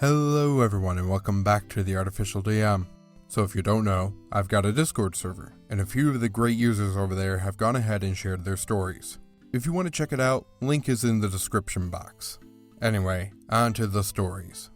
Hello everyone and welcome back to the Artificial DM. So if you don't know, I've got a Discord server, and a few of the great users over there have gone ahead and shared their stories. If you want to check it out, link is in the description box. Anyway, on to the stories.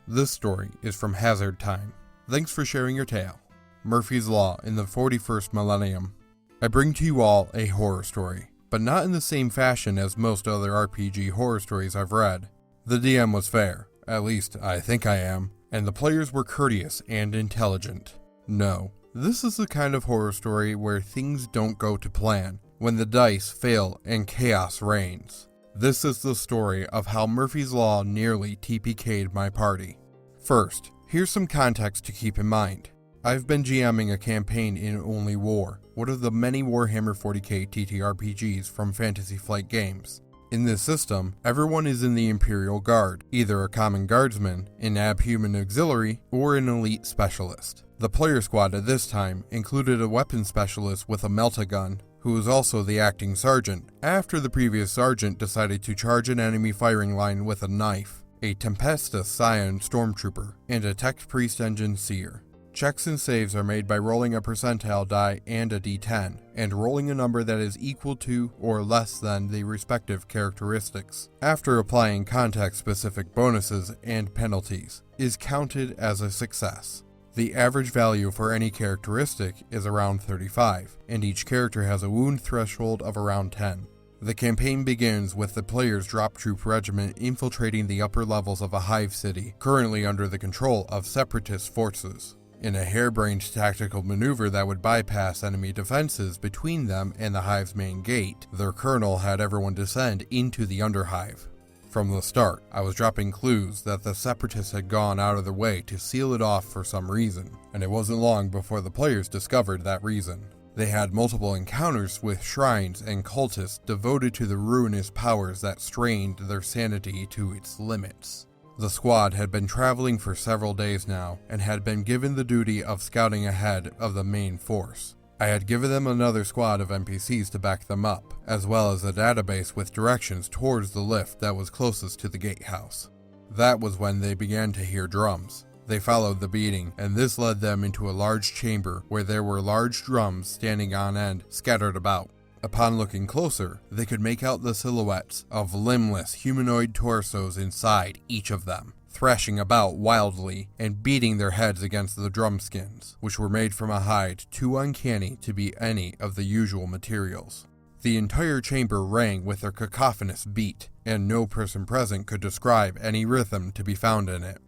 This story is from Hazard Time. Thanks for sharing your tale. Murphy's Law in the 41st Millennium. I bring to you all a horror story, but not in the same fashion as most other RPG horror stories I've read. The DM was fair. At least, I think I am, and the players were courteous and intelligent. No, this is the kind of horror story where things don't go to plan, when the dice fail and chaos reigns. This is the story of how Murphy's Law nearly TPK'd my party. First, here's some context to keep in mind. I've been GMing a campaign in Only War, one of the many Warhammer 40k TTRPGs from Fantasy Flight Games. In this system, everyone is in the Imperial Guard, either a common guardsman, an abhuman auxiliary, or an elite specialist. The player squad at this time included a weapons specialist with a melta-gun, who was also the acting sergeant, after the previous sergeant decided to charge an enemy firing line with a knife, a Tempestus Scion stormtrooper, and a Tech Priest Engine Seer. Checks and saves are made by rolling a percentile die and a d10, and rolling a number that is equal to or less than the respective characteristics. After applying context-specific bonuses and penalties, is counted as a success. The average value for any characteristic is around 35, and each character has a wound threshold of around 10. The campaign begins with the player's drop troop regiment infiltrating the upper levels of a hive city, currently under the control of separatist forces. In a harebrained tactical maneuver that would bypass enemy defenses between them and the hive's main gate, their colonel had everyone descend into the underhive. From the start, I was dropping clues that the separatists had gone out of their way to seal it off for some reason, and it wasn't long before the players discovered that reason. They had multiple encounters with shrines and cultists devoted to the ruinous powers that strained their sanity to its limits. The squad had been traveling for several days now, and had been given the duty of scouting ahead of the main force. I had given them another squad of NPCs to back them up, as well as a database with directions towards the lift that was closest to the gatehouse. That was when they began to hear drums. They followed the beating, and this led them into a large chamber where there were large drums standing on end, scattered about. Upon looking closer, they could make out the silhouettes of limbless humanoid torsos inside each of them, thrashing about wildly and beating their heads against the drum skins, which were made from a hide too uncanny to be any of the usual materials. The entire chamber rang with their cacophonous beat, and no person present could describe any rhythm to be found in it.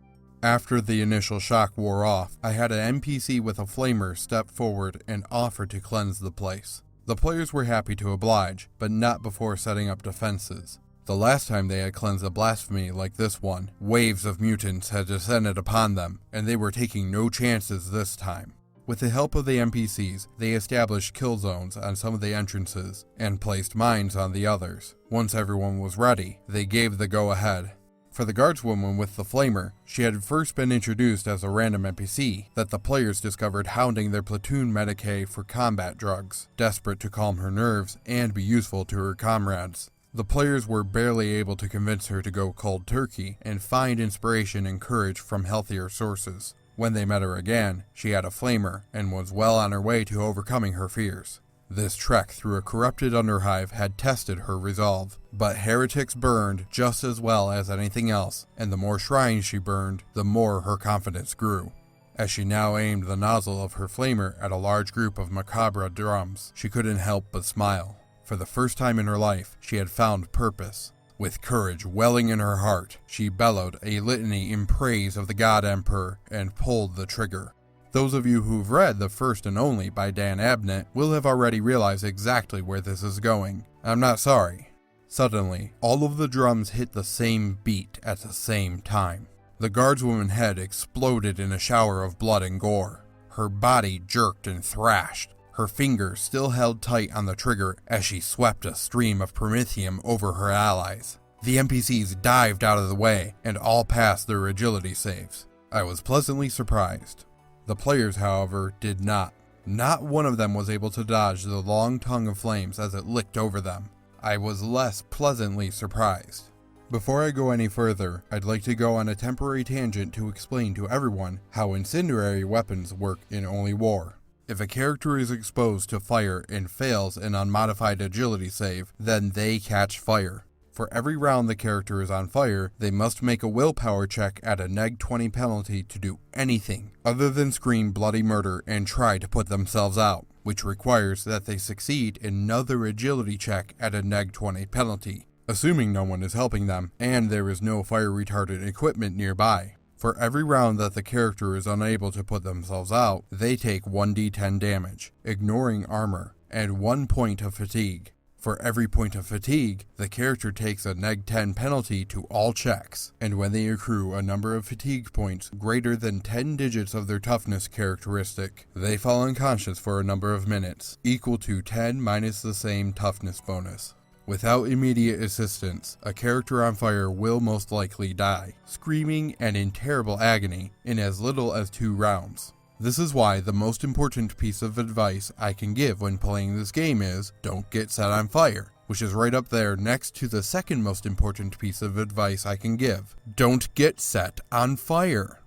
After the initial shock wore off, I had an NPC with a flamer step forward and offer to cleanse the place. The players were happy to oblige, but not before setting up defenses. The last time they had cleansed a blasphemy like this one, waves of mutants had descended upon them, and they were taking no chances this time. With the help of the NPCs, they established kill zones on some of the entrances, and placed mines on the others. Once everyone was ready, they gave the go-ahead. For the guardswoman with the flamer, she had first been introduced as a random NPC that the players discovered hounding their platoon medicae for combat drugs, desperate to calm her nerves and be useful to her comrades. The players were barely able to convince her to go cold turkey and find inspiration and courage from healthier sources. When they met her again, she had a flamer and was well on her way to overcoming her fears. This trek through a corrupted underhive had tested her resolve, but heretics burned just as well as anything else, and the more shrines she burned, the more her confidence grew. As she now aimed the nozzle of her flamer at a large group of macabre drums, she couldn't help but smile. For the first time in her life, she had found purpose. With courage welling in her heart, she bellowed a litany in praise of the God Emperor and pulled the trigger. Those of you who've read The First and Only by Dan Abnett will have already realized exactly where this is going. I'm not sorry. Suddenly, all of the drums hit the same beat at the same time. The guardswoman's head exploded in a shower of blood and gore. Her body jerked and thrashed. Her fingers still held tight on the trigger as she swept a stream of promethium over her allies. The NPCs dived out of the way, and all passed their agility saves. I was pleasantly surprised. The players, however, did not. Not one of them was able to dodge the long tongue of flames as it licked over them. I was less pleasantly surprised. Before I go any further, I'd like to go on a temporary tangent to explain to everyone how incendiary weapons work in only war. If a character is exposed to fire and fails an unmodified agility save, then they catch fire. For every round the character is on fire, they must make a willpower check at a -20 penalty to do anything other than scream bloody murder and try to put themselves out, which requires that they succeed another agility check at a -20 penalty, assuming no one is helping them and there is no fire retardant equipment nearby. For every round that the character is unable to put themselves out, they take 1d10 damage, ignoring armor, and 1 point of fatigue. For every point of fatigue, the character takes a -10 penalty to all checks, and when they accrue a number of fatigue points greater than 10 digits of their toughness characteristic, they fall unconscious for a number of minutes, equal to 10 minus the same toughness bonus. Without immediate assistance, a character on fire will most likely die, screaming and in terrible agony in as little as 2 rounds. This is why the most important piece of advice I can give when playing this game is, don't get set on fire, which is right up there next to the second most important piece of advice I can give. Don't get set on fire.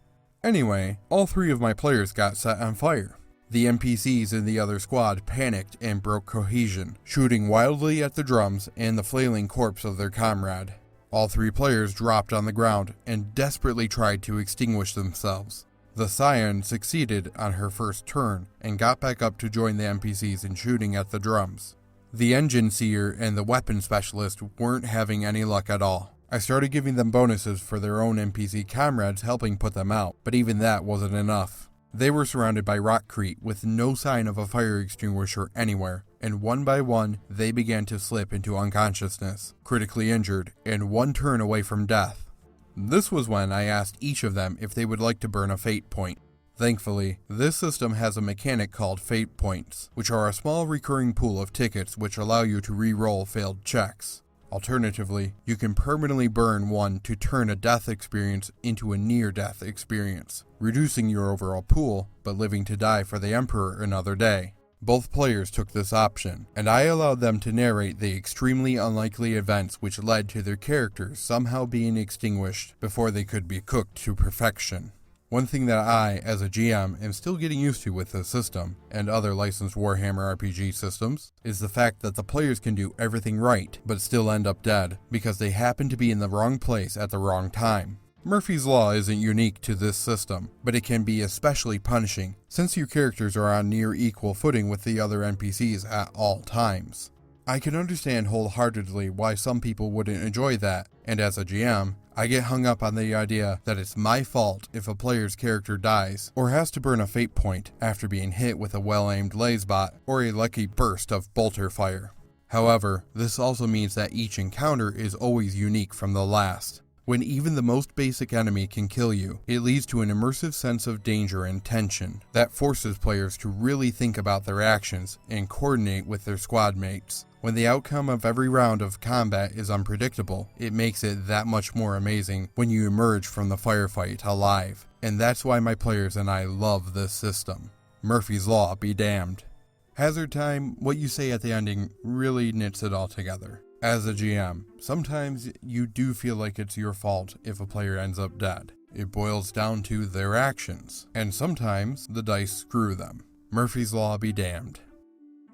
Anyway, all 3 of my players got set on fire. The NPCs in the other squad panicked and broke cohesion, shooting wildly at the drums and the flailing corpse of their comrade. All 3 players dropped on the ground and desperately tried to extinguish themselves. The Scion succeeded on her first turn and got back up to join the NPCs in shooting at the drums. The Engine Seer and the Weapon Specialist weren't having any luck at all. I started giving them bonuses for their own NPC comrades helping put them out, but even that wasn't enough. They were surrounded by rockcrete with no sign of a fire extinguisher anywhere, and one by one they began to slip into unconsciousness, critically injured, and 1 turn away from death. This was when I asked each of them if they would like to burn a fate point. Thankfully, this system has a mechanic called fate points, which are a small recurring pool of tickets which allow you to re-roll failed checks. Alternatively, you can permanently burn one to turn a death experience into a near-death experience, reducing your overall pool, but living to die for the Emperor another day. Both players took this option, and I allowed them to narrate the extremely unlikely events which led to their characters somehow being extinguished before they could be cooked to perfection. One thing that I, as a GM, am still getting used to with this system, and other licensed Warhammer RPG systems, is the fact that the players can do everything right, but still end up dead, because they happen to be in the wrong place at the wrong time. Murphy's Law isn't unique to this system, but it can be especially punishing, since your characters are on near equal footing with the other NPCs at all times. I can understand wholeheartedly why some people wouldn't enjoy that, and as a GM, I get hung up on the idea that it's my fault if a player's character dies, or has to burn a fate point after being hit with a well-aimed lasebot or a lucky burst of bolter fire. However, this also means that each encounter is always unique from the last. When even the most basic enemy can kill you, it leads to an immersive sense of danger and tension that forces players to really think about their actions and coordinate with their squad mates. When the outcome of every round of combat is unpredictable, it makes it that much more amazing when you emerge from the firefight alive. And that's why my players and I love this system. Murphy's Law be damned. Hazard time, what you say at the ending really knits it all together. As a GM, sometimes you do feel like it's your fault if a player ends up dead. It boils down to their actions, and sometimes the dice screw them. Murphy's Law be damned.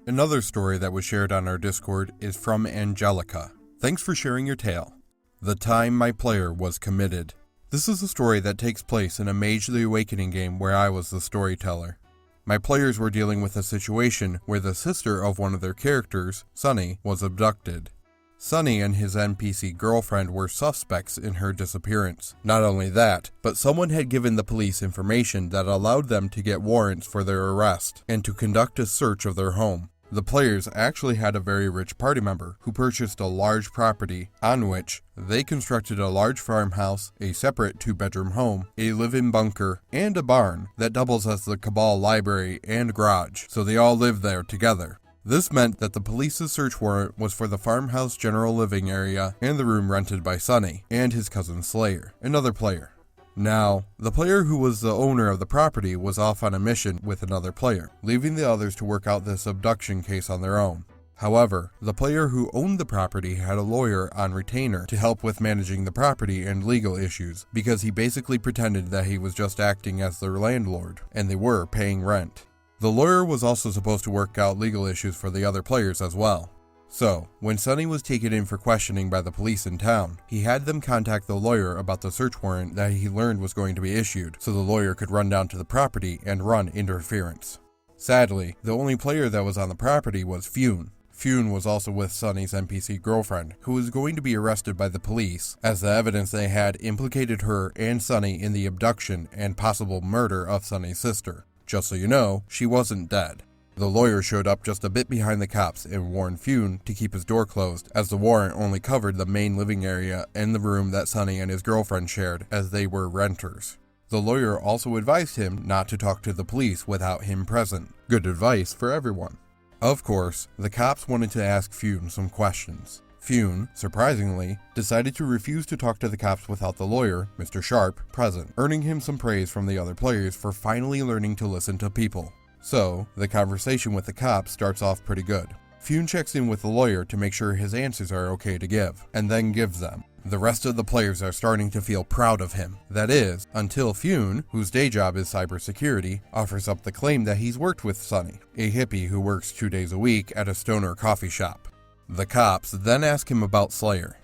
Another story that was shared on our Discord is from Angelica. Thanks for sharing your tale. The time my player was committed. This is a story that takes place in a Mage the Awakening game where I was the storyteller. My players were dealing with a situation where the sister of one of their characters, Sunny, was abducted. Sunny and his NPC girlfriend were suspects in her disappearance. Not only that, but someone had given the police information that allowed them to get warrants for their arrest and to conduct a search of their home. The players actually had a very rich party member who purchased a large property on which they constructed a large farmhouse, a separate 2-bedroom home, a live-in bunker, and a barn that doubles as the Cabal library and garage, so they all lived there together. This meant that the police's search warrant was for the farmhouse general living area and the room rented by Sunny and his cousin Slayer, another player. Now, the player who was the owner of the property was off on a mission with another player, leaving the others to work out this abduction case on their own. However, the player who owned the property had a lawyer on retainer to help with managing the property and legal issues, because he basically pretended that he was just acting as their landlord, and they were paying rent. The lawyer was also supposed to work out legal issues for the other players as well. So, when Sonny was taken in for questioning by the police in town, he had them contact the lawyer about the search warrant that he learned was going to be issued, so the lawyer could run down to the property and run interference. Sadly, the only player that was on the property was Fune. Fune was also with Sonny's NPC girlfriend, who was going to be arrested by the police, as the evidence they had implicated her and Sonny in the abduction and possible murder of Sonny's sister. Just so you know, she wasn't dead. The lawyer showed up just a bit behind the cops and warned Fune to keep his door closed, as the warrant only covered the main living area and the room that Sonny and his girlfriend shared, as they were renters. The lawyer also advised him not to talk to the police without him present. Good advice for everyone. Of course, the cops wanted to ask Fune some questions. Fune, surprisingly, decided to refuse to talk to the cops without the lawyer, Mr. Sharp, present, earning him some praise from the other players for finally learning to listen to people. So, the conversation with the cops starts off pretty good. Fune checks in with the lawyer to make sure his answers are okay to give, and then gives them. The rest of the players are starting to feel proud of him. That is, until Fune, whose day job is cybersecurity, offers up the claim that he's worked with Sonny, a hippie who works 2 days a week at a stoner coffee shop. The cops then ask him about Slayer.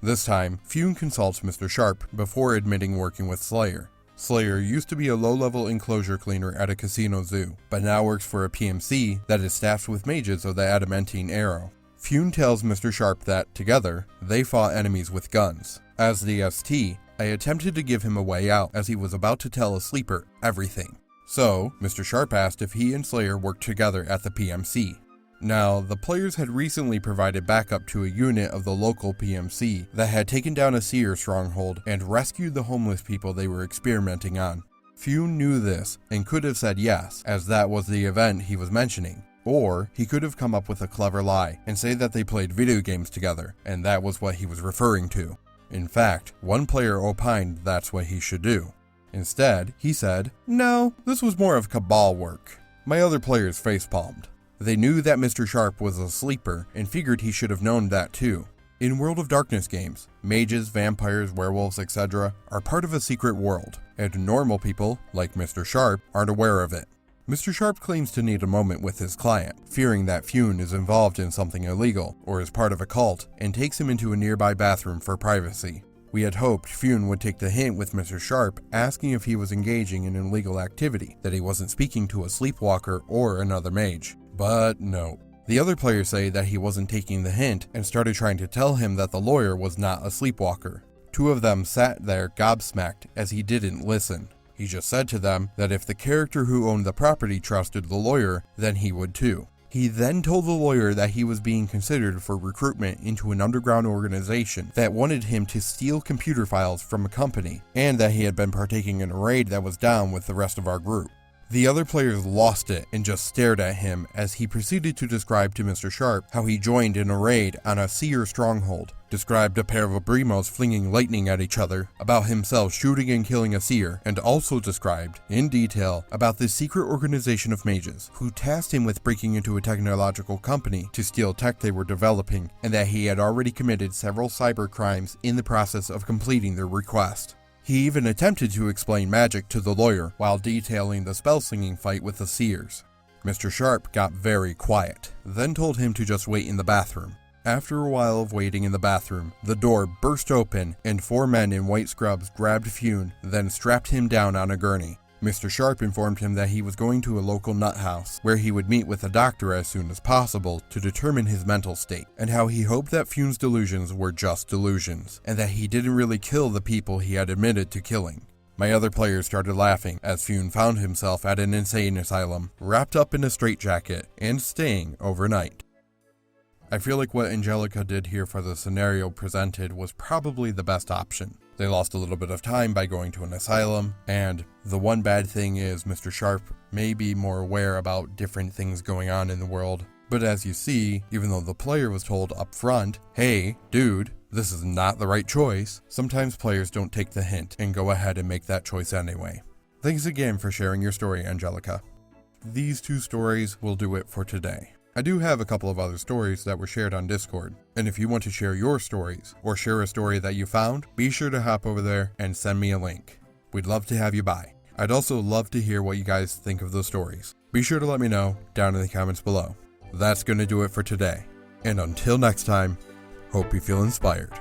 This time, Fune consults Mr. Sharp before admitting working with Slayer. Slayer used to be a low-level enclosure cleaner at a casino zoo, but now works for a PMC that is staffed with mages of the adamantine arrow. Fune tells Mr. Sharp that, together, they fought enemies with guns. As the ST, I attempted to give him a way out as he was about to tell a sleeper everything. So, Mr. Sharp asked if he and Slayer worked together at the PMC. Now, the players had recently provided backup to a unit of the local PMC that had taken down a seer stronghold and rescued the homeless people they were experimenting on. Fune knew this and could have said yes, as that was the event he was mentioning. Or he could have come up with a clever lie and say that they played video games together, and that was what he was referring to. In fact, one player opined that's what he should do. Instead, he said, "No, this was more of cabal work." My other players facepalmed. They knew that Mr. Sharp was a sleeper and figured he should have known that too. In World of Darkness games, mages, vampires, werewolves, etc. are part of a secret world, and normal people, like Mr. Sharp, aren't aware of it. Mr. Sharp claims to need a moment with his client, fearing that Fune is involved in something illegal or is part of a cult, and takes him into a nearby bathroom for privacy. We had hoped Fune would take the hint with Mr. Sharp, asking if he was engaging in illegal activity, that he wasn't speaking to a sleepwalker or another mage. But no. The other players say that he wasn't taking the hint and started trying to tell him that the lawyer was not a sleepwalker. 2 of them sat there gobsmacked as he didn't listen. He just said to them that if the character who owned the property trusted the lawyer, then he would too. He then told the lawyer that he was being considered for recruitment into an underground organization that wanted him to steal computer files from a company, and that he had been partaking in a raid that was down with the rest of our group. The other players lost it and just stared at him as he proceeded to describe to Mr. Sharp how he joined in a raid on a seer stronghold, described a pair of Abrimos flinging lightning at each other, about himself shooting and killing a seer, and also described, in detail, about this secret organization of mages, who tasked him with breaking into a technological company to steal tech they were developing, and that he had already committed several cyber crimes in the process of completing their request. He even attempted to explain magic to the lawyer while detailing the spell-slinging fight with the seers. Mr. Sharp got very quiet, then told him to just wait in the bathroom. After a while of waiting in the bathroom, the door burst open and 4 men in white scrubs grabbed Fune, then strapped him down on a gurney. Mr. Sharp informed him that he was going to a local nut house, where he would meet with a doctor as soon as possible to determine his mental state, and how he hoped that Fune's delusions were just delusions, and that he didn't really kill the people he had admitted to killing. My other players started laughing as Fune found himself at an insane asylum, wrapped up in a straitjacket, and staying overnight. I feel like what Angelica did here for the scenario presented was probably the best option. They lost a little bit of time by going to an asylum, and the one bad thing is Mr. Sharp may be more aware about different things going on in the world. But as you see, even though the player was told up front, "Hey, dude, this is not the right choice," sometimes players don't take the hint and go ahead and make that choice anyway. Thanks again for sharing your story, Angelica. These 2 stories will do it for today. I do have a couple of other stories that were shared on Discord, and if you want to share your stories, or share a story that you found, be sure to hop over there and send me a link. We'd love to have you by. I'd also love to hear what you guys think of those stories. Be sure to let me know down in the comments below. That's going to do it for today, and until next time, hope you feel inspired.